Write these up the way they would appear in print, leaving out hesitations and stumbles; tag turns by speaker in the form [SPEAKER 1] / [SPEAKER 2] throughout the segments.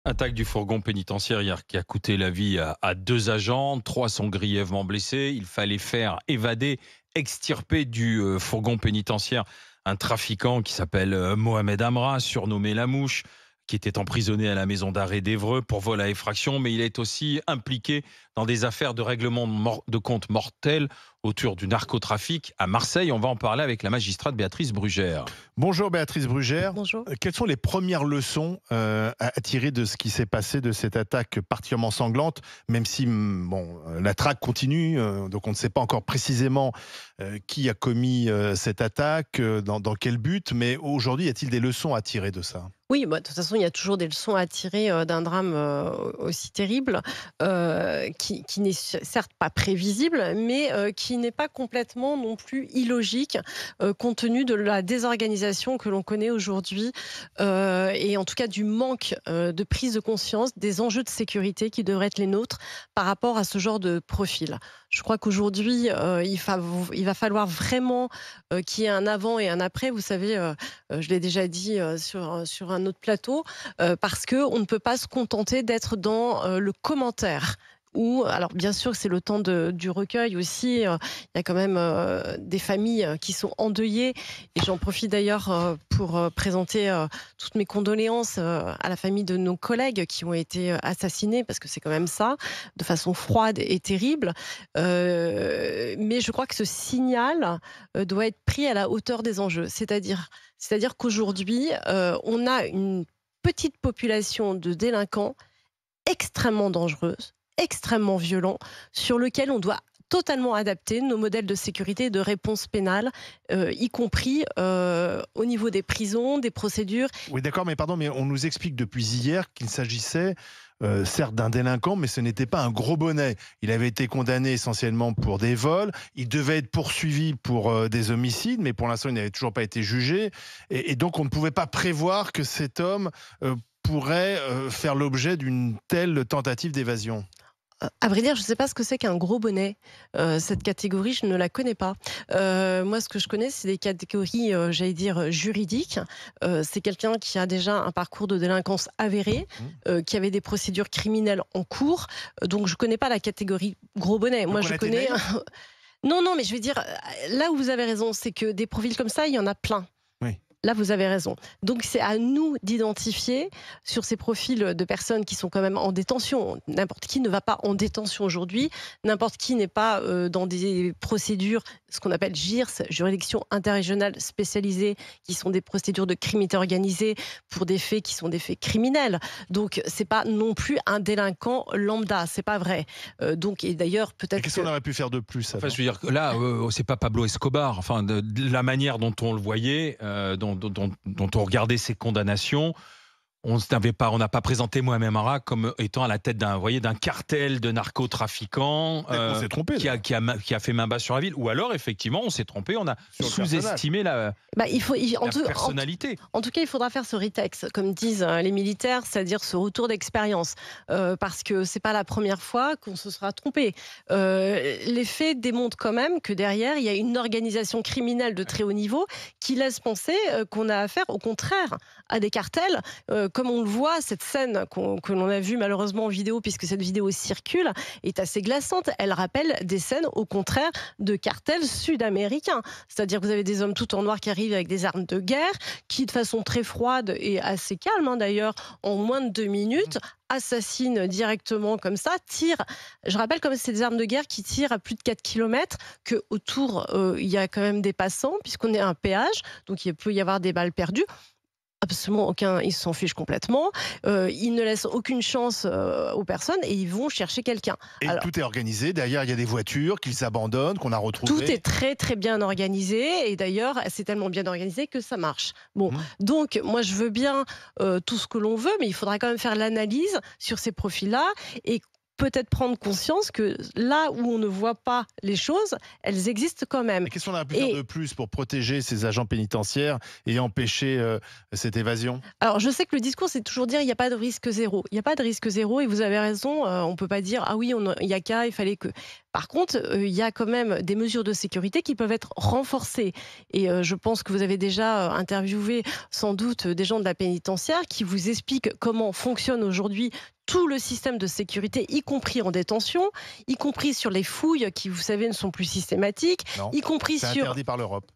[SPEAKER 1] Attaque du fourgon pénitentiaire hier qui a coûté la vie à 2 agents. 3 sont grièvement blessés. Il fallait faire évader, extirper du fourgon pénitentiaire un trafiquant qui s'appelle Mohamed Amra, surnommé La Mouche, qui était emprisonné à la maison d'arrêt d'Évreux pour vol à effraction, mais il est aussi impliqué dans des affaires de règlement de compte mortel autour du narcotrafic à Marseille. On va en parler avec la magistrate Béatrice Brugère.
[SPEAKER 2] Bonjour Béatrice Brugère.
[SPEAKER 3] Bonjour.
[SPEAKER 2] Quelles sont les premières leçons à tirer de ce qui s'est passé, de cette attaque particulièrement sanglante, même si la traque continue, donc on ne sait pas encore précisément qui a commis cette attaque, dans quel but, mais aujourd'hui, y a-t-il des leçons à tirer de ça ?
[SPEAKER 3] Oui, de toute façon, il y a toujours des leçons à tirer d'un drame aussi terrible, qui n'est certes pas prévisible, mais qui n'est pas complètement non plus illogique, compte tenu de la désorganisation que l'on connaît aujourd'hui, et en tout cas du manque de prise de conscience des enjeux de sécurité qui devraient être les nôtres par rapport à ce genre de profil. Je crois qu'aujourd'hui, il va falloir vraiment qu'il y ait un avant et un après. Vous savez, je l'ai déjà dit sur un autre plateau, parce qu'on ne peut pas se contenter d'être dans le commentaire. Alors bien sûr, c'est le temps du recueil aussi. Il y a quand même des familles qui sont endeuillées. Et j'en profite d'ailleurs pour présenter toutes mes condoléances à la famille de nos collègues qui ont été assassinés, parce que c'est quand même ça, de façon froide et terrible. Mais je crois que ce signal doit être pris à la hauteur des enjeux. C'est-à-dire qu'aujourd'hui, on a une petite population de délinquants extrêmement dangereuse, extrêmement violent, sur lequel on doit totalement adapter nos modèles de sécurité et de réponse pénale, y compris au niveau des prisons, des procédures.
[SPEAKER 2] Oui, d'accord, mais pardon, mais on nous explique depuis hier qu'il s'agissait certes d'un délinquant, mais ce n'était pas un gros bonnet. Il avait été condamné essentiellement pour des vols, il devait être poursuivi pour des homicides, mais pour l'instant, il n'avait toujours pas été jugé, et donc on ne pouvait pas prévoir que cet homme pourrait faire l'objet d'une telle tentative d'évasion.
[SPEAKER 3] À vrai dire, je ne sais pas ce que c'est qu'un gros bonnet. Cette catégorie, je ne la connais pas. Moi, ce que je connais, c'est des catégories, j'allais dire, juridiques. C'est quelqu'un qui a déjà un parcours de délinquance avéré, qui avait des procédures criminelles en cours. Donc, je ne connais pas la catégorie gros bonnet.
[SPEAKER 2] Donc
[SPEAKER 3] Moi,
[SPEAKER 2] on
[SPEAKER 3] je
[SPEAKER 2] a
[SPEAKER 3] connais...
[SPEAKER 2] été
[SPEAKER 3] Non, mais je veux dire, là où vous avez raison, c'est que des profils comme ça, il y en a plein.
[SPEAKER 2] Oui.
[SPEAKER 3] Là, vous avez raison. Donc, c'est à nous d'identifier sur ces profils de personnes qui sont quand même en détention. N'importe qui ne va pas en détention aujourd'hui. N'importe qui n'est pas dans des procédures, ce qu'on appelle JIRS, juridiction interrégionale spécialisée, qui sont des procédures de criminalité organisée pour des faits qui sont des faits criminels. Donc, c'est pas non plus un délinquant lambda. C'est pas vrai. Et d'ailleurs, peut-être.
[SPEAKER 2] Qu'est-ce qu'on aurait pu faire de plus alors ?
[SPEAKER 1] Enfin, je veux dire que là, c'est pas Pablo Escobar. Enfin, de la manière dont on le voyait, dont on regardait ses condamnations, on n'a pas présenté Mohamed Amra comme étant à la tête d'un cartel de narcotrafiquants
[SPEAKER 2] On s'est trompé.
[SPEAKER 1] qui a fait main basse sur la ville. Ou alors, effectivement, on s'est trompé, on a
[SPEAKER 2] Sur le
[SPEAKER 1] sous-estimé la personnalité.
[SPEAKER 3] En tout cas, il faudra faire ce retex, comme disent les militaires, c'est-à-dire ce retour d'expérience, parce que c'est pas la première fois qu'on se sera trompé. Les faits démontrent quand même que derrière, il y a une organisation criminelle de très haut niveau qui laisse penser qu'on a affaire, au contraire, à des cartels. Comme on le voit, cette scène que l'on a vue malheureusement en vidéo, puisque cette vidéo circule, est assez glaçante. Elle rappelle des scènes, au contraire, de cartels sud-américains. C'est-à-dire que vous avez des hommes tout en noir qui arrivent avec des armes de guerre, qui de façon très froide et assez calme d'ailleurs, en moins de 2 minutes, assassinent directement comme ça, tirent. Je rappelle comme c'est des armes de guerre qui tirent à plus de 4 km, qu'autour il y a quand même des passants, puisqu'on est à un péage, donc il peut y avoir des balles perdues. Absolument aucun, ils s'en fichent complètement. Ils ne laissent aucune chance aux personnes et ils vont chercher quelqu'un.
[SPEAKER 2] Et alors, tout est organisé. Derrière, il y a des voitures qu'ils abandonnent, qu'on a retrouvées.
[SPEAKER 3] Tout est très très bien organisé et d'ailleurs, c'est tellement bien organisé que ça marche. Donc moi je veux bien tout ce que l'on veut, mais il faudra quand même faire l'analyse sur ces profils-là et peut-être prendre conscience que là où on ne voit pas les choses, elles existent quand même.
[SPEAKER 2] Mais qu'est-ce qu'on a pu faire de plus pour protéger ces agents pénitentiaires et empêcher cette évasion?
[SPEAKER 3] Alors, je sais que le discours, c'est toujours dire il n'y a pas de risque zéro. Il n'y a pas de risque zéro et vous avez raison, on ne peut pas dire ah oui, il n'y a qu'à, il fallait que. Par contre, il y a quand même des mesures de sécurité qui peuvent être renforcées. Et je pense que vous avez déjà interviewé sans doute des gens de la pénitentiaire qui vous expliquent comment fonctionne aujourd'hui tout le système de sécurité, y compris en détention, y compris sur les fouilles qui, vous savez, ne sont plus systématiques,
[SPEAKER 2] Non,
[SPEAKER 3] y compris
[SPEAKER 2] c'est
[SPEAKER 3] sur...
[SPEAKER 2] interdit par l'Europe.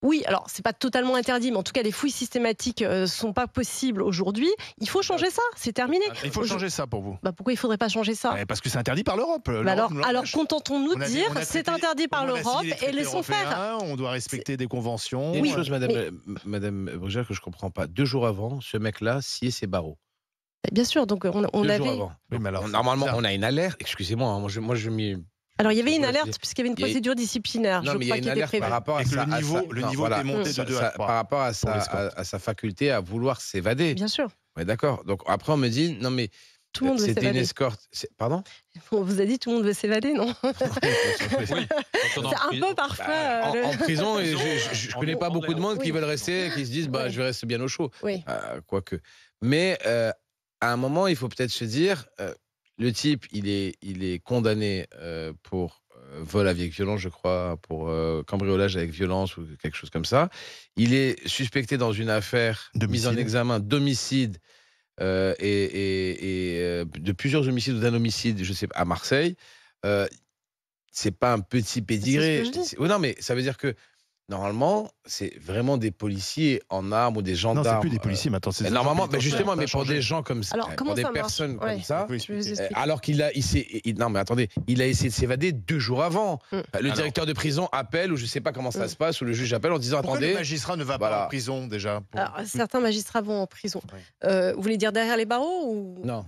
[SPEAKER 3] Oui, alors c'est pas totalement interdit, mais en tout cas les fouilles systématiques sont pas possibles aujourd'hui. Il faut changer ça, c'est terminé.
[SPEAKER 2] Il faut changer ça pour vous.
[SPEAKER 3] Bah, pourquoi il faudrait pas changer ça?
[SPEAKER 2] Parce que c'est interdit par l'Europe.
[SPEAKER 3] Bah alors contentons-nous de dire c'est interdit par l'Europe et laissons faire.
[SPEAKER 2] On doit respecter des conventions.
[SPEAKER 4] Il y a une chose, Madame Brugère, que je comprends pas. 2 jours avant, ce mec-là sciait ses barreaux.
[SPEAKER 3] Bien sûr, donc on
[SPEAKER 4] 2
[SPEAKER 3] avait.
[SPEAKER 4] jours avant.
[SPEAKER 2] Oui, mais alors,
[SPEAKER 4] Normalement, on a une alerte. Excusez-moi, hein, moi je m'y.
[SPEAKER 3] Alors il y avait une alerte puisqu'il y avait une procédure disciplinaire.
[SPEAKER 4] Non, mais il y a une alerte par rapport à
[SPEAKER 2] le niveau était monté de 2 à 3.
[SPEAKER 4] Par rapport à sa faculté à vouloir s'évader.
[SPEAKER 3] Bien sûr.
[SPEAKER 4] Ouais, d'accord. Donc après on me dit non mais
[SPEAKER 3] tout le monde veut
[SPEAKER 4] c'était
[SPEAKER 3] s'évader.
[SPEAKER 4] Une escorte. Pardon?
[SPEAKER 3] On vous a dit tout le monde veut s'évader, non?
[SPEAKER 1] Oui.
[SPEAKER 3] C'est un peu parfois.
[SPEAKER 4] En prison, je connais pas beaucoup de monde qui veulent rester, qui se disent bah je vais rester bien au chaud.
[SPEAKER 3] Oui.
[SPEAKER 4] Quoique. Mais à un moment, il faut peut-être se dire, le type, il est condamné pour vol avec violence, je crois, pour cambriolage avec violence ou quelque chose comme ça. Il est suspecté dans une affaire mise en examen d'homicide et de plusieurs homicides ou d'un homicide, je sais pas, à Marseille. C'est pas un petit pédigré. Oui, non, mais ça veut dire que normalement, c'est vraiment des policiers en armes ou des gendarmes.
[SPEAKER 2] Non, c'est plus des policiers, maintenant.
[SPEAKER 4] Normalement, justement, mais pour des gens comme ça, pour des personnes comme ça, alors non, mais attendez, il a essayé de s'évader 2 jours avant. Le directeur de prison appelle, ou je sais pas comment ça se passe, ou le juge appelle en disant
[SPEAKER 2] Pourquoi
[SPEAKER 4] attendez.
[SPEAKER 2] le magistrat ne va pas en prison déjà
[SPEAKER 3] Alors, certains magistrats vont en prison. Vous voulez dire derrière les barreaux ou...
[SPEAKER 4] Non.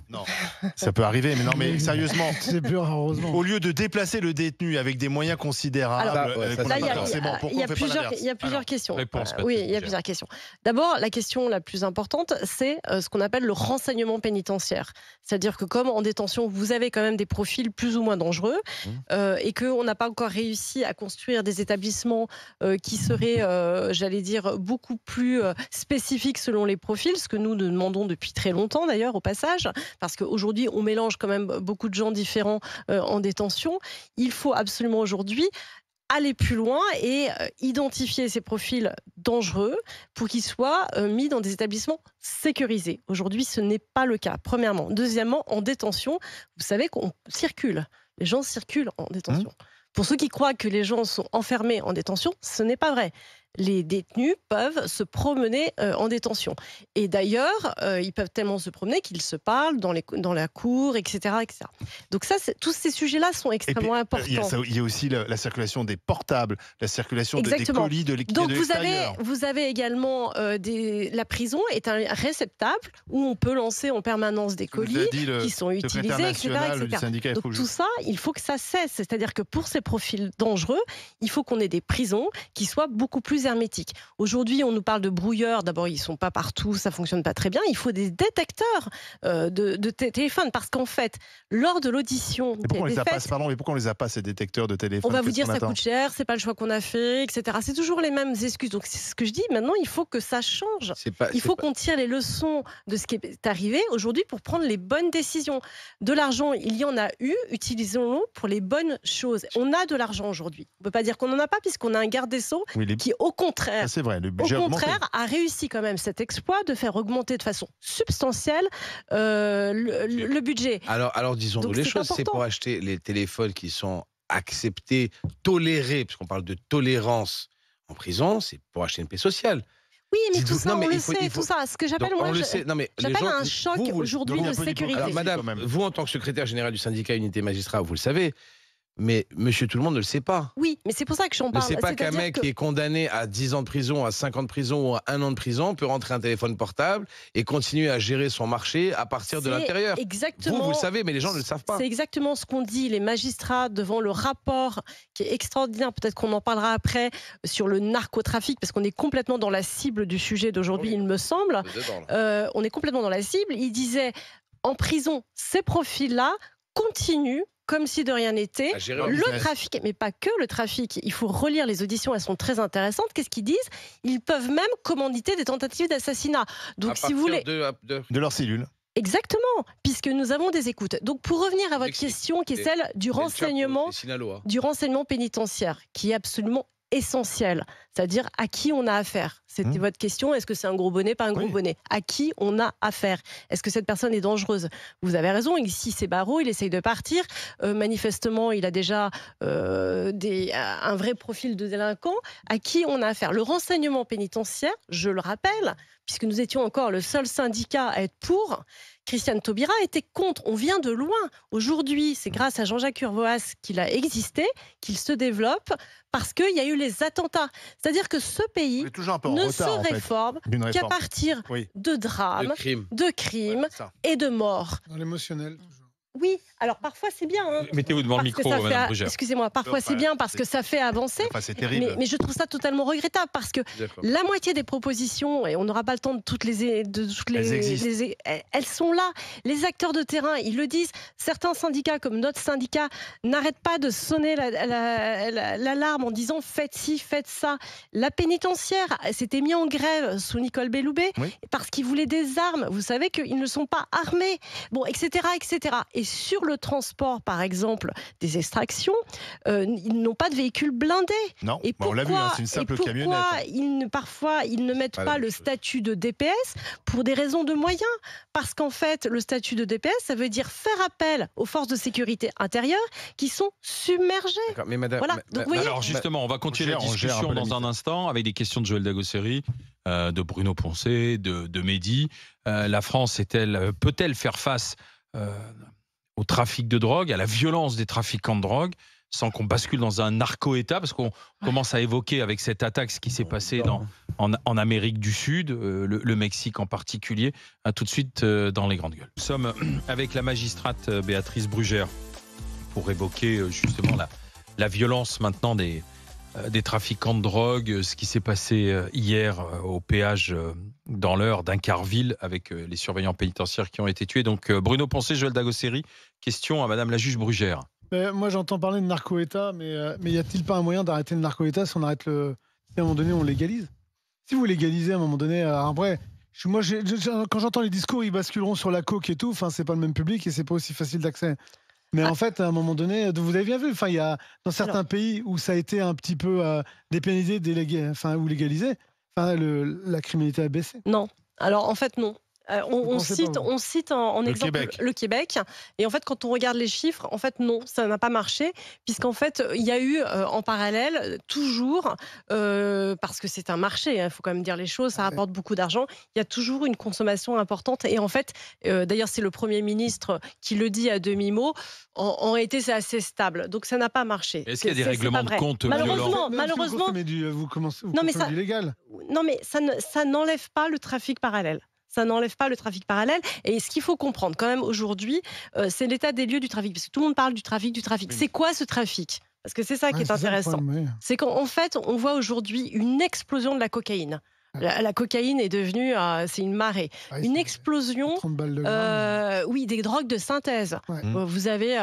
[SPEAKER 2] Ça peut arriver, mais non, mais sérieusement.
[SPEAKER 5] C'est plus rare, heureusement.
[SPEAKER 2] Au lieu de déplacer le détenu avec des moyens considérables,
[SPEAKER 3] il y a plusieurs questions.
[SPEAKER 1] Réponse,
[SPEAKER 3] oui, il y a plusieurs questions. D'abord, la question la plus importante, c'est ce qu'on appelle le renseignement pénitentiaire. C'est-à-dire que comme en détention, vous avez quand même des profils plus ou moins dangereux et qu'on n'a pas encore réussi à construire des établissements qui seraient, j'allais dire, beaucoup plus spécifiques selon les profils, ce que nous demandons depuis très longtemps d'ailleurs au passage, parce qu'aujourd'hui, on mélange quand même beaucoup de gens différents en détention. Il faut absolument aujourd'hui aller plus loin et identifier ces profils dangereux pour qu'ils soient mis dans des établissements sécurisés. Aujourd'hui, ce n'est pas le cas, premièrement. Deuxièmement, en détention, vous savez qu'on circule. Les gens circulent en détention. Pour ceux qui croient que les gens sont enfermés en détention, ce n'est pas vrai. Les détenus peuvent se promener en détention. Et d'ailleurs, ils peuvent tellement se promener qu'ils se parlent dans la cour, etc., etc. Donc ça, tous ces sujets-là sont extrêmement importants.
[SPEAKER 2] Il y a aussi la circulation des portables, la circulation des colis, de l'extérieur.
[SPEAKER 3] Donc vous avez également la prison est un réceptacle où on peut lancer en permanence des colis qui sont utilisés, etc. Donc tout ça, il faut que ça cesse. C'est-à-dire que pour ces profils dangereux, il faut qu'on ait des prisons qui soient beaucoup plus hermétiques. Aujourd'hui, on nous parle de brouilleurs. D'abord, ils ne sont pas partout, ça ne fonctionne pas très bien. Il faut des détecteurs de téléphone parce qu'en fait, lors de l'audition...
[SPEAKER 2] Mais pourquoi on les a pas, ces détecteurs de téléphone?
[SPEAKER 3] On va vous dire ça coûte cher, c'est pas le choix qu'on a fait, etc. C'est toujours les mêmes excuses. Donc c'est ce que je dis, maintenant, il faut que ça change. Il faut qu'on tire les leçons de ce qui est arrivé aujourd'hui pour prendre les bonnes décisions. De l'argent, il y en a eu, utilisons-le pour les bonnes choses. On a de l'argent aujourd'hui. On ne peut pas dire qu'on n'en a pas puisqu'on a un garde des Sceaux qui, au contraire, a réussi quand même cet exploit de faire augmenter de façon substantielle le budget.
[SPEAKER 4] Alors disons-nous les choses, c'est pour acheter les téléphones qui sont acceptés, tolérés, puisqu'on parle de tolérance en prison, c'est pour acheter une paix sociale.
[SPEAKER 3] Oui, mais tout ça, on le sait, tout ça. Ce que j'appelle, moi, j'appelle un choc aujourd'hui de sécurité.
[SPEAKER 4] Alors, madame, vous, en tant que secrétaire général du syndicat Unité Magistrat, vous le savez, mais monsieur tout le monde ne le sait pas.
[SPEAKER 3] Oui, mais c'est pour ça que j'en parle.
[SPEAKER 4] Ne sait pas qu'un mec qui est condamné à 10 ans de prison, à 5 ans de prison ou à 1 an de prison peut rentrer un téléphone portable et continuer à gérer son marché à partir de l'intérieur.
[SPEAKER 3] Exactement.
[SPEAKER 4] Vous le savez, mais les gens ne le savent pas.
[SPEAKER 3] C'est exactement ce qu'ont dit les magistrats devant le rapport qui est extraordinaire. Peut-être qu'on en parlera après sur le narcotrafic, parce qu'on est complètement dans la cible du sujet d'aujourd'hui, il me semble. On est complètement dans la cible. Il disait, en prison, ces profils-là continue comme si de rien n'était.
[SPEAKER 4] À gérer leur
[SPEAKER 3] Le
[SPEAKER 2] business.
[SPEAKER 3] trafic, mais pas que le trafic. Il faut relire les auditions, elles sont très intéressantes. Qu'est-ce qu'ils disent? Ils peuvent même commanditer des tentatives d'assassinat. Donc,
[SPEAKER 4] À
[SPEAKER 3] si vous
[SPEAKER 4] partir
[SPEAKER 3] voulez.
[SPEAKER 2] De leur cellule.
[SPEAKER 3] Exactement, puisque nous avons des écoutes. Donc, pour revenir à votre
[SPEAKER 4] Mexique.
[SPEAKER 3] question, qui est
[SPEAKER 4] Et-
[SPEAKER 3] celle du renseignement, du renseignement pénitentiaire, qui est absolument essentiel, c'est-à-dire à qui on a affaire. C'était votre question, est-ce que c'est un gros bonnet, pas un gros bonnet? À qui on a affaire? Est-ce que cette personne est dangereuse? Vous avez raison, ici c'est Barrot, il essaye de partir. Manifestement, il a déjà un vrai profil de délinquant. À qui on a affaire? Le renseignement pénitentiaire, je le rappelle, puisque nous étions encore le seul syndicat à être pour, Christiane Taubira était contre. On vient de loin. Aujourd'hui, c'est grâce à Jean-Jacques Urvoas qu'il a existé, qu'il se développe, parce qu'il y a eu les attentats. C'est-à-dire que ce pays
[SPEAKER 2] On est toujours un peu en
[SPEAKER 3] ne
[SPEAKER 2] retard,
[SPEAKER 3] se
[SPEAKER 2] en fait,
[SPEAKER 3] réforme
[SPEAKER 2] d'une
[SPEAKER 3] qu'à
[SPEAKER 2] réforme.
[SPEAKER 3] partir
[SPEAKER 2] Oui.
[SPEAKER 3] de drames,
[SPEAKER 4] Le crime.
[SPEAKER 3] de crimes
[SPEAKER 2] Ça.
[SPEAKER 3] et de morts.
[SPEAKER 5] Dans l'émotionnel, toujours.
[SPEAKER 3] Oui, alors parfois c'est bien. Hein,
[SPEAKER 1] Mettez-vous devant le
[SPEAKER 3] parce que
[SPEAKER 1] micro,
[SPEAKER 3] ça
[SPEAKER 1] Madame
[SPEAKER 3] fait-
[SPEAKER 1] Brugère.
[SPEAKER 3] Excusez-moi, parfois c'est bien parce que ça fait avancer.
[SPEAKER 2] Enfin, c'est terrible.
[SPEAKER 3] Mais je trouve ça totalement regrettable parce que
[SPEAKER 4] D'accord.
[SPEAKER 3] la moitié des propositions, et on n'aura pas le temps de toutes les,
[SPEAKER 2] Elles existent.
[SPEAKER 3] elles sont là. Les acteurs de terrain, ils le disent. Certains syndicats, comme notre syndicat, n'arrêtent pas de sonner l'alarme en disant faites ci, faites ça. La pénitentiaire s'était mis en grève sous Nicole Belloubet parce qu'ils voulaient des armes. Vous savez qu'ils ne sont pas armés. Bon, etc., etc. Et sur le transport, par exemple, des extractions, ils n'ont pas de véhicules blindés.
[SPEAKER 2] Non,
[SPEAKER 3] Et
[SPEAKER 2] on l'a vu,
[SPEAKER 3] pourquoi-
[SPEAKER 2] hein, c'est une simple
[SPEAKER 3] et pourquoi
[SPEAKER 2] camionnette.
[SPEAKER 3] parfois, ils ne mettent
[SPEAKER 4] Pas la
[SPEAKER 3] pas
[SPEAKER 4] même
[SPEAKER 3] le
[SPEAKER 4] chose.
[SPEAKER 3] statut de DPS pour des raisons de moyens. Parce qu'en fait, le statut de DPS, ça veut dire faire appel aux forces de sécurité intérieure qui sont submergées.
[SPEAKER 4] D'accord, mais madame.
[SPEAKER 3] Voilà. Donc, vous voyez,
[SPEAKER 1] Alors justement, on va continuer la
[SPEAKER 2] on gère un
[SPEAKER 1] discussion
[SPEAKER 2] peu la
[SPEAKER 1] dans un
[SPEAKER 2] mise.
[SPEAKER 1] instant avec des questions de Joël Dagosseri, de Bruno Poncet, de Mehdi. La France peut-elle faire face au trafic de drogue, à la violence des trafiquants de drogue, sans qu'on bascule dans un narco-État? Parce qu'on commence à évoquer avec cette attaque ce qui s'est passé en Amérique du Sud, le Mexique en particulier. À tout de suite dans les grandes gueules. Nous sommes avec la magistrate Béatrice Brugère pour évoquer justement la violence maintenant des trafiquants de drogue, ce qui s'est passé hier au péage dans l'heure d'Incarville avec les surveillants pénitentiaires qui ont été tués. Donc Bruno Poncet, Joël Dagosseri, question à Madame la juge Brugère.
[SPEAKER 5] Moi, j'entends parler de narco-État, mais y a-t-il pas un moyen d'arrêter le narco-État si on arrête le. Si à un moment donné, on légalise? Si vous légalisez à un moment donné, après. Quand j'entends les discours, ils basculeront sur la coke et tout. Enfin, c'est pas le même public et c'est pas aussi facile d'accès. Mais en fait, à un moment donné, vous avez bien vu. Enfin, il y a dans certains pays où ça a été un petit peu dépénalisé, ou légalisé. Enfin, la criminalité a baissé.
[SPEAKER 3] non. Alors, en fait, non. On
[SPEAKER 5] pensez pas, vous
[SPEAKER 3] cite en
[SPEAKER 2] Le
[SPEAKER 3] exemple
[SPEAKER 2] Québec.
[SPEAKER 3] le Québec. Et en fait, quand on regarde les chiffres, en fait, non, ça n'a pas marché. Puisqu'en fait, il y a eu en parallèle, toujours, parce que c'est un marché, il faut quand même dire les choses, ça rapporte beaucoup d'argent, il y a toujours une consommation importante. Et en fait, d'ailleurs, c'est le Premier ministre qui le dit à demi-mot, en réalité, c'est assez stable. Donc, ça n'a pas marché.
[SPEAKER 1] Est-ce qu'il y a des
[SPEAKER 3] C'est
[SPEAKER 1] règlements
[SPEAKER 3] pas
[SPEAKER 1] de
[SPEAKER 3] vrai.
[SPEAKER 1] compte
[SPEAKER 3] Malheureusement,
[SPEAKER 1] violents?
[SPEAKER 3] malheureusement,
[SPEAKER 5] Vous commencez
[SPEAKER 3] Non, mais ça-
[SPEAKER 5] du légal.
[SPEAKER 3] non, mais ça n'enlève pas le trafic parallèle. Ça n'enlève pas le trafic parallèle. Et ce qu'il faut comprendre quand même aujourd'hui, c'est l'état des lieux du trafic. Parce que tout le monde parle du trafic, du trafic. C'est quoi ce trafic? Parce que c'est ça qui est intéressant. C'est qu'en fait, on voit aujourd'hui une explosion de la cocaïne. La cocaïne est devenue, c'est une marée. Une explosion,
[SPEAKER 5] 30 balles de gramme.
[SPEAKER 3] oui, des drogues de synthèse.
[SPEAKER 5] Ouais.
[SPEAKER 3] Vous avez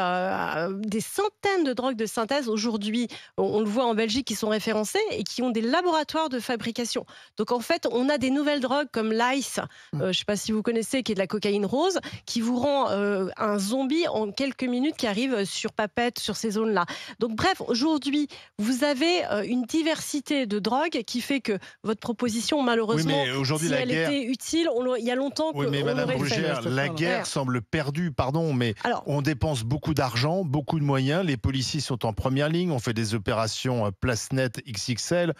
[SPEAKER 3] des centaines de drogues de synthèse aujourd'hui. On le voit en Belgique qui sont référencées et qui ont des laboratoires de fabrication. Donc en fait, on a des nouvelles drogues comme l'ice, je ne sais pas si vous connaissez, qui est de la cocaïne rose, qui vous rend un zombie en quelques minutes qui arrive sur Papette, sur ces zones-là. Donc bref, aujourd'hui, vous avez une diversité de drogues qui fait que votre proposition, malheureusement,
[SPEAKER 2] Oui, mais aujourd'hui,
[SPEAKER 3] si
[SPEAKER 2] la
[SPEAKER 3] elle
[SPEAKER 2] guerre.
[SPEAKER 3] était utile, il y a longtemps
[SPEAKER 2] Oui, mais
[SPEAKER 3] qu'on
[SPEAKER 2] Madame
[SPEAKER 3] l'aurait fait.
[SPEAKER 2] Brugère, la guerre
[SPEAKER 3] Ouais.
[SPEAKER 2] semble perdue, pardon, mais
[SPEAKER 3] Alors,
[SPEAKER 2] on dépense beaucoup d'argent, beaucoup de moyens. Les policiers sont en première ligne. On fait des opérations place nette XXL.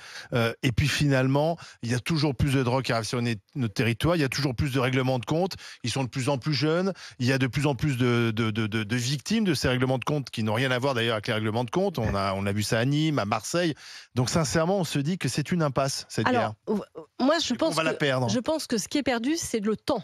[SPEAKER 2] Et puis finalement, il y a toujours plus de drogue qui arrive sur notre territoire. Il y a toujours plus de règlements de compte. Ils sont de plus en plus jeunes. Il y a de plus en plus de victimes de ces règlements de compte qui n'ont rien à voir d'ailleurs avec les règlements de compte. On a vu ça à Nîmes, à Marseille. Donc sincèrement, on se dit que c'est une impasse, cette guerre.
[SPEAKER 3] moi, je
[SPEAKER 2] On
[SPEAKER 3] pense
[SPEAKER 2] va la perdre.
[SPEAKER 3] Je pense que ce qui est perdu, c'est le temps.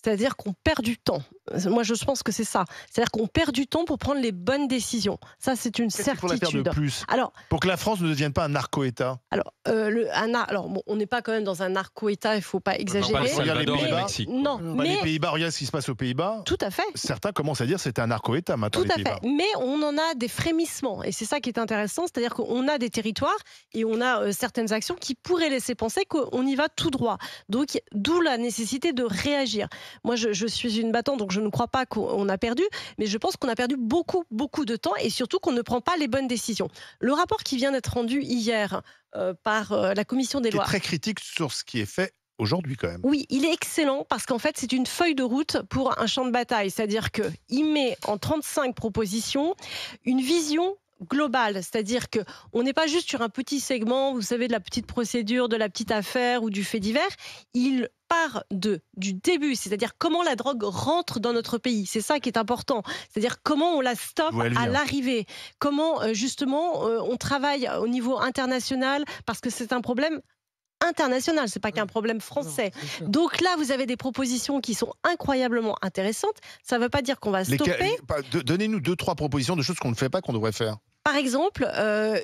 [SPEAKER 3] C'est-à-dire qu'on perd du temps. Moi, je pense que c'est ça. C'est-à-dire qu'on perd du temps pour prendre les bonnes décisions. Ça, c'est une
[SPEAKER 2] Qu'est-ce qu'il faudrait faire
[SPEAKER 3] certitude.
[SPEAKER 2] de plus
[SPEAKER 3] Alors,
[SPEAKER 2] pour que la France ne devienne pas un narco-État?
[SPEAKER 3] alors bon, on n'est pas quand même dans un narco-État, il ne faut pas
[SPEAKER 1] Pas le
[SPEAKER 3] exagérer.
[SPEAKER 2] Regarde les
[SPEAKER 1] Salvador et le
[SPEAKER 2] Pays-Bas.
[SPEAKER 1] Mexique.
[SPEAKER 3] Non,
[SPEAKER 2] Bah, les
[SPEAKER 3] mais
[SPEAKER 2] Pays-Bas, regarde ce qui se passe aux Pays-Bas.
[SPEAKER 3] tout à fait.
[SPEAKER 2] Certains commencent à dire que c'est un narco-État maintenant,
[SPEAKER 3] Tout
[SPEAKER 2] les
[SPEAKER 3] à
[SPEAKER 2] Pays-Bas.
[SPEAKER 3] fait. Mais on en a des frémissements. Et c'est ça qui est intéressant. C'est-à-dire qu'on a des territoires et on a certaines actions qui pourraient laisser penser qu'on y va tout droit. Donc, d'où la nécessité de réagir. Moi, je suis une battante, donc je ne crois pas qu'on a perdu. Mais je pense qu'on a perdu beaucoup, beaucoup de temps et surtout qu'on ne prend pas les bonnes décisions. Le rapport qui vient d'être rendu hier par la commission des
[SPEAKER 2] Qui est
[SPEAKER 3] lois.
[SPEAKER 2] très critique sur ce qui est fait aujourd'hui quand même.
[SPEAKER 3] Oui, il est excellent parce qu'en fait, c'est une feuille de route pour un champ de bataille. C'est-à-dire qu'il met en 35 propositions une vision globale, c'est-à-dire qu'on n'est pas juste sur un petit segment, vous savez, de la petite procédure, de la petite affaire ou du fait divers. Il part du début, c'est-à-dire comment la drogue rentre dans notre pays. C'est ça qui est important. C'est-à-dire comment on la stoppe
[SPEAKER 2] D'où elle
[SPEAKER 3] à
[SPEAKER 2] vient.
[SPEAKER 3] l'arrivée. Comment, justement, on travaille au niveau international parce que c'est un problème international, c'est pas qu'un problème français. Donc là, vous avez des propositions qui sont incroyablement intéressantes. Ça ne veut pas dire qu'on va stopper.
[SPEAKER 2] Donnez-nous 2-3 propositions de choses qu'on ne fait pas, qu'on devrait faire.
[SPEAKER 3] Par exemple,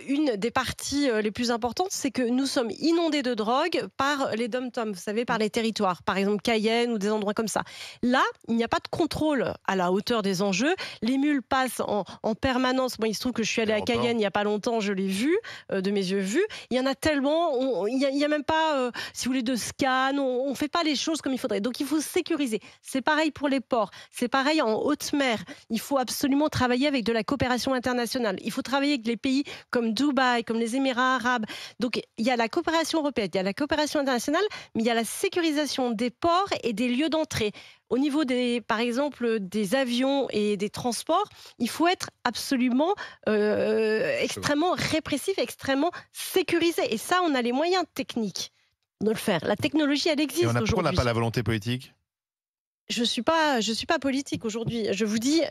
[SPEAKER 3] une des parties les plus importantes, c'est que nous sommes inondés de drogue par les dom-toms, vous savez, par les territoires, par exemple Cayenne ou des endroits comme ça. Là, il n'y a pas de contrôle à la hauteur des enjeux. Les mules passent en permanence. Moi, il se trouve que je suis allée à Cayenne il n'y a pas longtemps, je l'ai vu, de mes yeux vus. Il y en a tellement, il n'y a même pas, si vous voulez, de scan, on ne fait pas les choses comme il faudrait. Donc, il faut sécuriser. C'est pareil pour les ports, c'est pareil en haute mer. Il faut absolument travailler avec de la coopération internationale. Il faut travailler avec les pays comme Dubaï, comme les Émirats arabes. Donc, il y a la coopération européenne, il y a la coopération internationale, mais il y a la sécurisation des ports et des lieux d'entrée. Au niveau par exemple, des avions et des transports, il faut être absolument extrêmement répressif, extrêmement sécurisé. Et ça, on a les moyens techniques de le faire. La technologie, elle existe
[SPEAKER 2] Et pourquoi on
[SPEAKER 3] aujourd'hui.
[SPEAKER 2] n'a pas la volonté politique?
[SPEAKER 3] Je suis pas politique aujourd'hui. Je vous dis.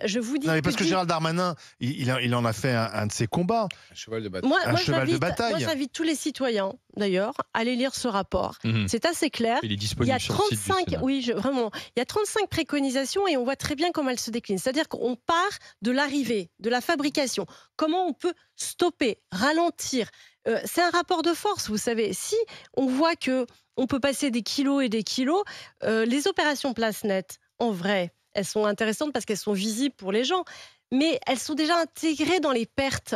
[SPEAKER 2] Non, mais parce que Gérald Darmanin, il en a fait un de ses combats.
[SPEAKER 4] Un cheval de bataille.
[SPEAKER 2] Un cheval de bataille.
[SPEAKER 3] Moi, j'invite tous les citoyens, d'ailleurs, à aller lire ce rapport. C'est assez clair.
[SPEAKER 1] Il est
[SPEAKER 3] Il y
[SPEAKER 1] disponible
[SPEAKER 3] a
[SPEAKER 1] sur le site du
[SPEAKER 3] 35,
[SPEAKER 1] Sénat.
[SPEAKER 3] oui, vraiment. Il y a 35 préconisations et on voit très bien comment elles se déclinent. C'est-à-dire qu'on part de l'arrivée, de la fabrication. Comment on peut stopper, ralentir. C'est un rapport de force, vous savez. Si on voit que on peut passer des kilos et des kilos, les opérations place nette, en vrai, elles sont intéressantes parce qu'elles sont visibles pour les gens. Mais elles sont déjà intégrées dans les pertes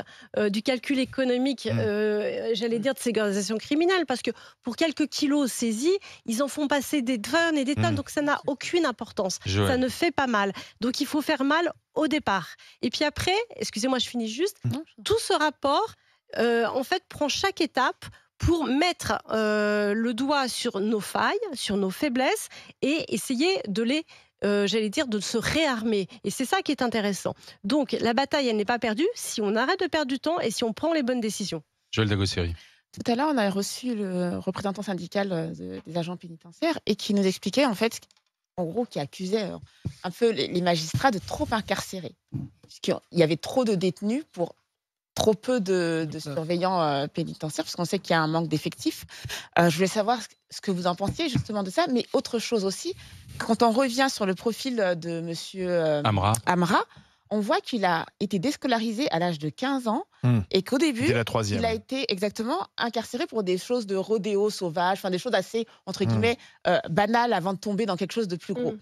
[SPEAKER 3] du calcul économique, j'allais dire, de ces organisations criminelles. Parce que pour quelques kilos saisis, ils en font passer des tonnes et des tonnes. Donc ça n'a aucune importance.
[SPEAKER 1] Joël.
[SPEAKER 3] Ça ne fait pas mal. Donc il faut faire mal au départ. Et puis après, excusez-moi, je finis juste, tout ce rapport, en fait, prend chaque étape pour mettre le doigt sur nos failles, sur nos faiblesses et essayer de les j'allais dire, de se réarmer. Et c'est ça qui est intéressant. Donc, la bataille, elle n'est pas perdue si on arrête de perdre du temps et si on prend les bonnes décisions.
[SPEAKER 1] Joël Dagosseri.
[SPEAKER 6] Tout à l'heure, on a reçu le représentant syndical des agents pénitentiaires et qui nous expliquait, en fait, en gros, qui accusait un peu les magistrats de trop incarcérer. Puisqu'il y avait trop de détenus pour trop peu de surveillants pénitentiaires, parce qu'on sait qu'il y a un manque d'effectifs. Je voulais savoir ce que vous en pensiez justement de ça, mais autre chose aussi, quand on revient sur le profil de monsieur
[SPEAKER 1] Amra.
[SPEAKER 6] on voit qu'il a été déscolarisé à l'âge de 15 ans et qu'au début,
[SPEAKER 2] Dès la troisième.
[SPEAKER 6] il a été exactement incarcéré pour des choses de rodéo sauvage, enfin des choses assez, entre guillemets, banales avant de tomber dans quelque chose de plus gros.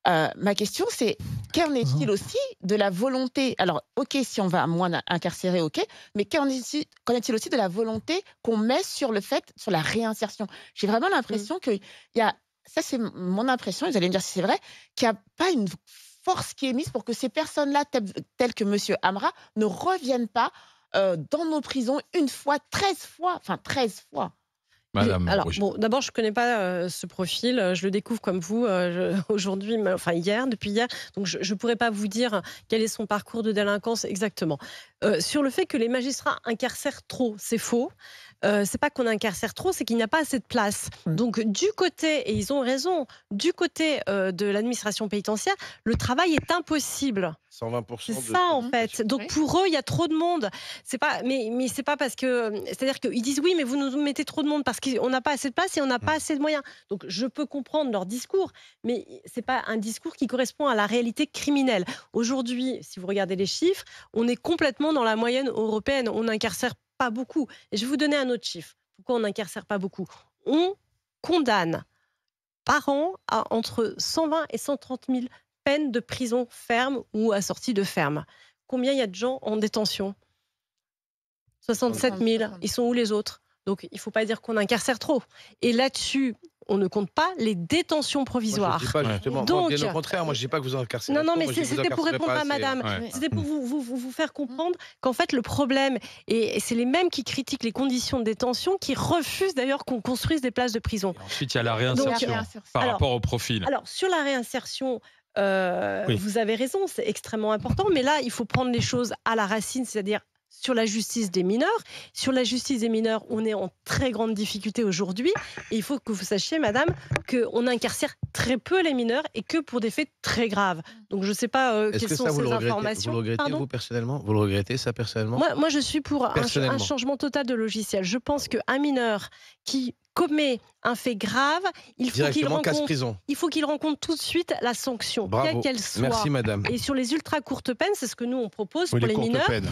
[SPEAKER 6] Ma question, c'est qu'en est-il aussi de la volonté? Alors, ok, si on va moins incarcérer, ok, mais qu'en est-il aussi de la volonté qu'on met sur la réinsertion? J'ai vraiment l'impression qu'il y a, ça c'est mon impression, vous allez me dire si c'est vrai, qu'il n'y a pas une force qui est mise pour que ces personnes-là, telles que monsieur Amra, ne reviennent pas dans nos prisons une fois, 13 fois.
[SPEAKER 1] Madame
[SPEAKER 3] Alors,
[SPEAKER 1] Roger.
[SPEAKER 3] bon, d'abord, je ne connais pas ce profil. Je le découvre comme vous aujourd'hui, depuis hier. Donc, je ne pourrais pas vous dire quel est son parcours de délinquance exactement. Sur le fait que les magistrats incarcèrent trop, c'est faux. C'est pas qu'on incarcère trop, c'est qu'il n'y a pas assez de place. Donc, du côté, et ils ont raison, du côté de l'administration pénitentiaire, le travail est impossible.
[SPEAKER 4] 120%.
[SPEAKER 3] C'est ça en fait. Donc pour eux, il y a trop de monde. C'est pas, mais c'est pas parce que, c'est-à-dire qu'ils disent oui, mais vous nous mettez trop de monde parce qu'on n'a pas assez de place et on n'a pas assez de moyens. Donc je peux comprendre leur discours, mais c'est pas un discours qui correspond à la réalité criminelle. Aujourd'hui, si vous regardez les chiffres, on est complètement dans la moyenne européenne. On n'incarcère pas beaucoup. Et je vais vous donner un autre chiffre. Pourquoi on n'incarcère pas beaucoup? On condamne par an à entre 120 et 130 000 peines de prison ferme ou assorties de ferme. Combien il y a de gens en détention? 67 000. Ils sont où les autres? Donc il ne faut pas dire qu'on incarcère trop. Et là-dessus, on ne compte pas les détentions provisoires.
[SPEAKER 4] Moi, je dis pas, justement.
[SPEAKER 3] Donc,
[SPEAKER 4] bien au contraire, moi je dis pas que vous incarcérez.
[SPEAKER 3] Non, mais
[SPEAKER 4] Moi, je dis que vous
[SPEAKER 3] c'était pour
[SPEAKER 4] incarcérez
[SPEAKER 3] répondre
[SPEAKER 4] pas
[SPEAKER 3] à
[SPEAKER 4] assez.
[SPEAKER 3] madame.
[SPEAKER 1] Ouais.
[SPEAKER 3] C'était pour vous faire comprendre qu'en fait, le problème, et c'est les mêmes qui critiquent les conditions de détention, qui refusent d'ailleurs qu'on construise des places de prison.
[SPEAKER 1] Et ensuite, il y a la réinsertion par
[SPEAKER 3] Alors-
[SPEAKER 1] rapport au profil.
[SPEAKER 3] Alors, sur la réinsertion,
[SPEAKER 2] Oui.
[SPEAKER 3] vous avez raison, c'est extrêmement important, mais là, il faut prendre les choses à la racine, c'est-à-dire sur la justice des mineurs. Sur la justice des mineurs, on est en très grande difficulté aujourd'hui. Et il faut que vous sachiez, madame, qu'on incarcère très peu les mineurs et que pour des faits très graves. Donc, je ne sais pas
[SPEAKER 4] Est-ce
[SPEAKER 3] quelles
[SPEAKER 4] que
[SPEAKER 3] sont
[SPEAKER 4] ça, vous
[SPEAKER 3] ces
[SPEAKER 4] le regrettez,
[SPEAKER 3] informations.
[SPEAKER 4] vous le regrettez,
[SPEAKER 3] Pardon
[SPEAKER 4] vous, personnellement? Vous le regrettez, ça, personnellement?
[SPEAKER 3] Moi, je suis pour un
[SPEAKER 4] Personnellement.
[SPEAKER 3] changement total de logiciel. Je pense qu'un mineur qui commet un fait grave, il faut qu'il
[SPEAKER 4] Directement
[SPEAKER 3] rencontre,
[SPEAKER 4] casse-prison.
[SPEAKER 3] tout de suite la sanction,
[SPEAKER 4] Bravo.
[SPEAKER 3] quelle qu'elle soit.
[SPEAKER 4] Merci, madame.
[SPEAKER 3] Et sur les ultra courtes peines, c'est ce que nous on propose
[SPEAKER 2] Oui,
[SPEAKER 3] pour les
[SPEAKER 2] courtes
[SPEAKER 3] mineurs.
[SPEAKER 2] peines.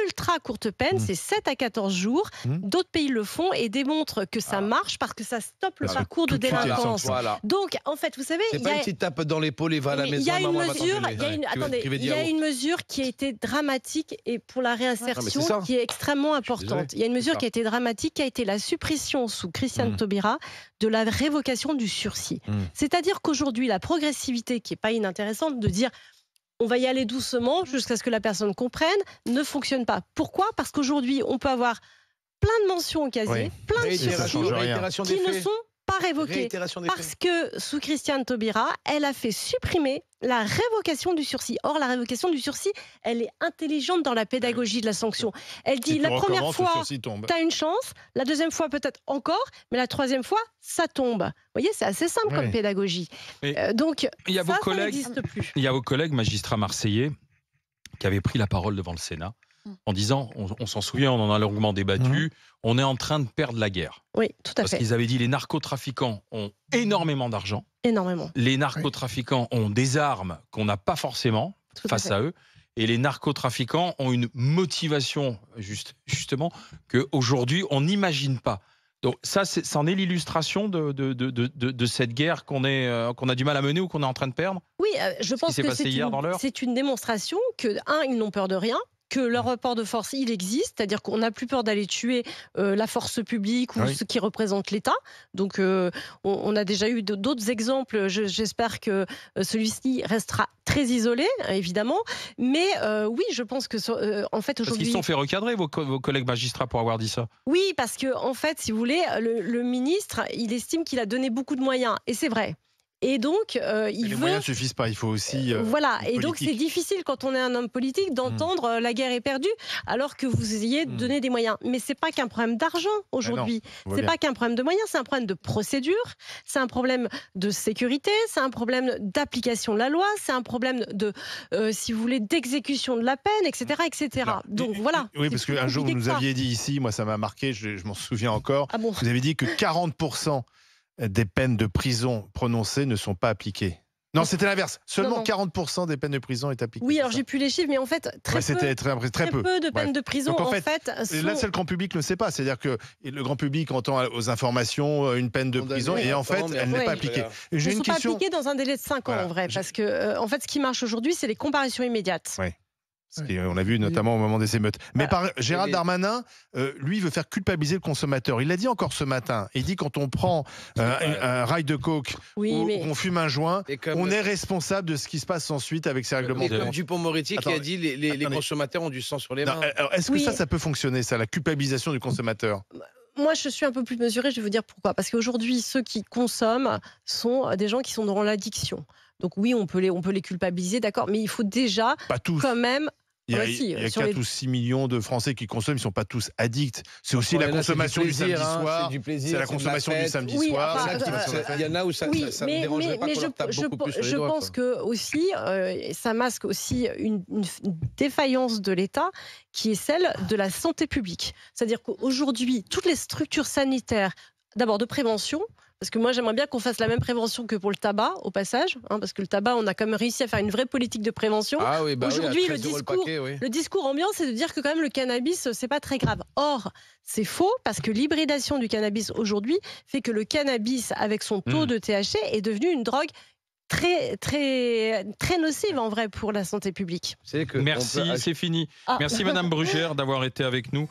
[SPEAKER 3] Ultra courte peine, c'est 7 à 14 jours. D'autres pays le font et démontrent que ça marche parce que ça stoppe le
[SPEAKER 2] Parce que
[SPEAKER 3] parcours de
[SPEAKER 2] tout de suite, il y a une
[SPEAKER 3] délinquance.
[SPEAKER 2] sanction.
[SPEAKER 4] Voilà.
[SPEAKER 3] Donc, en fait, vous savez,
[SPEAKER 4] C'est
[SPEAKER 3] il y
[SPEAKER 4] pas
[SPEAKER 3] a...
[SPEAKER 4] une petite tape dans l'épaule et va à la
[SPEAKER 3] Mais
[SPEAKER 4] maison.
[SPEAKER 3] il y a une
[SPEAKER 4] maman, va
[SPEAKER 3] mesure,
[SPEAKER 4] t'engueuler.
[SPEAKER 3] il y a une-
[SPEAKER 4] Tu veux-
[SPEAKER 3] attendez,
[SPEAKER 4] tu veux
[SPEAKER 3] il y
[SPEAKER 4] dire
[SPEAKER 3] a
[SPEAKER 4] où?
[SPEAKER 3] une mesure qui a été dramatique et pour la réinsertion
[SPEAKER 4] c'est ça.
[SPEAKER 3] qui est extrêmement
[SPEAKER 4] désolé.
[SPEAKER 3] importante. Il y a une mesure
[SPEAKER 2] ça.
[SPEAKER 3] qui a été dramatique, qui a été la suppression sous Christiane
[SPEAKER 2] Mm.
[SPEAKER 3] Taubira de la révocation du sursis.
[SPEAKER 4] Mm.
[SPEAKER 3] C'est-à-dire qu'aujourd'hui, la progressivité, qui n'est pas inintéressante, de dire on va y aller doucement jusqu'à ce que la personne comprenne, ne fonctionne pas. Pourquoi? Parce qu'aujourd'hui, on peut avoir plein de mentions au casier,
[SPEAKER 2] Oui.
[SPEAKER 3] plein de
[SPEAKER 2] Réitération,
[SPEAKER 3] sursis
[SPEAKER 2] change rien.
[SPEAKER 4] Réitération des
[SPEAKER 3] qui ne
[SPEAKER 4] faits.
[SPEAKER 3] sont pas révoqués.
[SPEAKER 4] Réitération des
[SPEAKER 3] Parce
[SPEAKER 4] faits.
[SPEAKER 3] que sous Christiane Taubira, elle a fait supprimer la révocation du sursis. Or, la révocation du sursis, elle est intelligente dans la pédagogie de la sanction. Elle dit
[SPEAKER 2] Si tu
[SPEAKER 3] la première
[SPEAKER 2] recommences, le
[SPEAKER 3] fois,
[SPEAKER 2] sursis tombe.
[SPEAKER 3] tu as une chance, la deuxième fois peut-être encore, mais la troisième fois, ça tombe. Vous voyez, c'est assez simple comme
[SPEAKER 2] Oui.
[SPEAKER 3] pédagogie.
[SPEAKER 1] Mais
[SPEAKER 3] Donc,
[SPEAKER 1] il y a
[SPEAKER 3] ça,
[SPEAKER 1] vos collègues,
[SPEAKER 3] n'existe plus.
[SPEAKER 1] il y a vos collègues magistrats marseillais qui avaient pris la parole devant le Sénat en disant, on s'en souvient, on en a longuement débattu, on est en train de perdre la guerre.
[SPEAKER 3] Oui, tout à
[SPEAKER 1] Parce
[SPEAKER 3] fait.
[SPEAKER 1] qu'ils avaient dit les narcotrafiquants ont énormément d'argent,
[SPEAKER 3] Énormément.
[SPEAKER 1] les narcotrafiquants ont des armes qu'on n'a pas forcément
[SPEAKER 3] Tout à
[SPEAKER 1] face
[SPEAKER 3] fait.
[SPEAKER 1] à eux, et les narcotrafiquants ont une motivation justement qu'aujourd'hui on n'imagine pas. Donc ça, c'en est l'illustration de cette guerre qu'on a du mal à mener ou qu'on est en train de perdre.
[SPEAKER 3] Oui, je pense
[SPEAKER 1] s'est
[SPEAKER 3] que
[SPEAKER 1] passé hier dans l'heure
[SPEAKER 3] c'est une démonstration que, ils n'ont peur de rien, que leur rapport de force, il existe, c'est-à-dire qu'on n'a plus peur d'aller tuer la force publique ou
[SPEAKER 2] Oui.
[SPEAKER 3] ceux qui représentent l'État. Donc, on a déjà eu d'autres exemples. J'espère que celui-ci restera très isolé, évidemment. Mais oui, je pense que, en fait,
[SPEAKER 1] Parce qu'ils
[SPEAKER 3] aujourd'hui...
[SPEAKER 1] se sont fait recadrer, vos collègues magistrats, pour avoir dit ça.
[SPEAKER 3] Oui, parce que, en fait, si vous voulez, le ministre, il estime qu'il a donné beaucoup de moyens. Et c'est vrai. Et donc,
[SPEAKER 2] Mais
[SPEAKER 3] il
[SPEAKER 2] les
[SPEAKER 3] veut...
[SPEAKER 2] moyens ne suffisent pas, il faut aussi.
[SPEAKER 3] Voilà,
[SPEAKER 2] une
[SPEAKER 3] et donc c'est
[SPEAKER 2] politique.
[SPEAKER 3] difficile quand on est un homme politique d'entendre la guerre est perdue alors que vous ayez donné des moyens. Mais c'est pas qu'un problème d'argent aujourd'hui,
[SPEAKER 2] on voit
[SPEAKER 3] c'est
[SPEAKER 2] bien.
[SPEAKER 3] pas qu'un problème de moyens, c'est un problème de procédure, c'est un problème de sécurité, c'est un problème d'application de la loi, c'est un problème de, si vous voulez, d'exécution de la peine, etc., etc.
[SPEAKER 2] Là.
[SPEAKER 3] Donc voilà.
[SPEAKER 2] Oui,
[SPEAKER 3] c'est
[SPEAKER 2] parce
[SPEAKER 3] plus
[SPEAKER 2] qu'un jour, vous
[SPEAKER 3] compliqué
[SPEAKER 2] nous
[SPEAKER 3] que ça.
[SPEAKER 2] aviez dit ici, moi ça m'a marqué, je m'en souviens encore,
[SPEAKER 3] Ah bon.
[SPEAKER 2] vous avez dit que 40% des peines de prison prononcées ne sont pas appliquées. Non, c'était l'inverse. Seulement
[SPEAKER 3] non.
[SPEAKER 2] 40% des peines de prison est appliquée.
[SPEAKER 3] Oui,
[SPEAKER 2] c'est
[SPEAKER 3] alors
[SPEAKER 2] ça.
[SPEAKER 3] j'ai plus les chiffres, mais en fait, très
[SPEAKER 2] C'était
[SPEAKER 3] peu.
[SPEAKER 2] très peu.
[SPEAKER 3] de peines
[SPEAKER 2] Bref.
[SPEAKER 3] de prison,
[SPEAKER 2] Donc, en
[SPEAKER 3] en
[SPEAKER 2] fait,
[SPEAKER 3] fait,
[SPEAKER 2] Et là,
[SPEAKER 3] sont-
[SPEAKER 2] c'est le grand public ne sait pas. C'est-à-dire que le grand public entend aux informations une peine de prison et en fait, elle n'est
[SPEAKER 3] Ouais.
[SPEAKER 2] pas appliquée. Et
[SPEAKER 3] ne
[SPEAKER 2] J'ai
[SPEAKER 3] sont
[SPEAKER 2] une
[SPEAKER 3] pas
[SPEAKER 2] question.
[SPEAKER 3] appliqués dans un délai de 5 ans,
[SPEAKER 2] Voilà.
[SPEAKER 3] en vrai. Parce que, en fait, ce qui marche aujourd'hui, c'est les comparaisons immédiates.
[SPEAKER 2] Ouais. On a vu notamment au moment des émeutes. Mais Gérald Darmanin, lui, veut faire culpabiliser le consommateur. Il l'a dit encore ce matin. Il dit quand on prend un rail de coke
[SPEAKER 3] Oui,
[SPEAKER 2] ou
[SPEAKER 3] mais
[SPEAKER 2] qu'on fume un joint,
[SPEAKER 4] Et comme-
[SPEAKER 2] on est responsable de ce qui se passe ensuite avec ces règlements.
[SPEAKER 4] Et
[SPEAKER 2] de
[SPEAKER 4] comme
[SPEAKER 2] compte.
[SPEAKER 4] Dupond-Moretti qui a
[SPEAKER 2] Attends,
[SPEAKER 4] dit les
[SPEAKER 2] attendez.
[SPEAKER 4] consommateurs ont du sang sur les
[SPEAKER 2] Non,
[SPEAKER 4] mains.
[SPEAKER 2] alors, est-ce que
[SPEAKER 3] Oui.
[SPEAKER 2] ça peut fonctionner, ça, la culpabilisation du consommateur?
[SPEAKER 3] moi, je suis un peu plus mesurée, je vais vous dire pourquoi. Parce qu'aujourd'hui, ceux qui consomment sont des gens qui sont dans l'addiction. Donc oui, on peut les culpabiliser, d'accord, mais il faut déjà
[SPEAKER 2] Pas tous.
[SPEAKER 3] quand même...
[SPEAKER 2] Il y a,
[SPEAKER 3] Ah bah si,
[SPEAKER 2] il y a
[SPEAKER 3] sur
[SPEAKER 2] 4
[SPEAKER 3] les-
[SPEAKER 2] ou 6 millions de Français qui consomment, ils ne sont pas tous addicts. C'est aussi la
[SPEAKER 4] Là, c'est
[SPEAKER 2] consommation du
[SPEAKER 4] plaisir,
[SPEAKER 2] samedi
[SPEAKER 4] hein,
[SPEAKER 2] soir.
[SPEAKER 4] c'est du plaisir,
[SPEAKER 2] C'est la
[SPEAKER 4] de
[SPEAKER 2] consommation du
[SPEAKER 4] fête.
[SPEAKER 2] samedi
[SPEAKER 3] Oui,
[SPEAKER 2] soir.
[SPEAKER 3] enfin,
[SPEAKER 2] c'est la consommation de la fête.
[SPEAKER 4] Il y en a où ça
[SPEAKER 3] Oui,
[SPEAKER 4] ça me dérangerait pas qu'on leur tape beaucoup plus sur les doigts,
[SPEAKER 3] pense
[SPEAKER 4] quoi.
[SPEAKER 3] que aussi, ça masque aussi une défaillance de l'État qui est celle de la santé publique. C'est-à-dire qu'aujourd'hui, toutes les structures sanitaires d'abord de prévention. Parce que moi, j'aimerais bien qu'on fasse la même prévention que pour le tabac, au passage. Parce que le tabac, on a quand même réussi à faire une vraie politique de prévention.
[SPEAKER 4] Ah oui,
[SPEAKER 3] Aujourd'hui,
[SPEAKER 4] oui,
[SPEAKER 3] le discours ambiant, c'est de dire que quand même le cannabis, c'est pas très grave. Or, c'est faux, parce que l'hybridation du cannabis aujourd'hui fait que le cannabis, avec son taux de THC, est devenu une drogue très, très, très nocive en vrai pour la santé publique.
[SPEAKER 1] Merci, c'est fini. Merci Madame Brugère d'avoir été avec nous.